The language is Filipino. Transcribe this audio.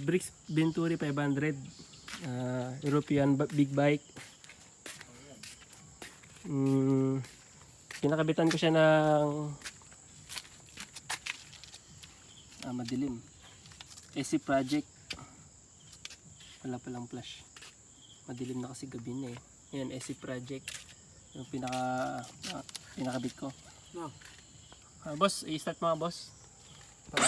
Bricks Venturi 500. European big bike. Kinakabitan ko siya ng madilim. AC Project. Wala palang flash. Madilim na kasi gabi na eh. Yan, AC Project. Yung pinakabit ko. No. Boss, i-start mga boss. Para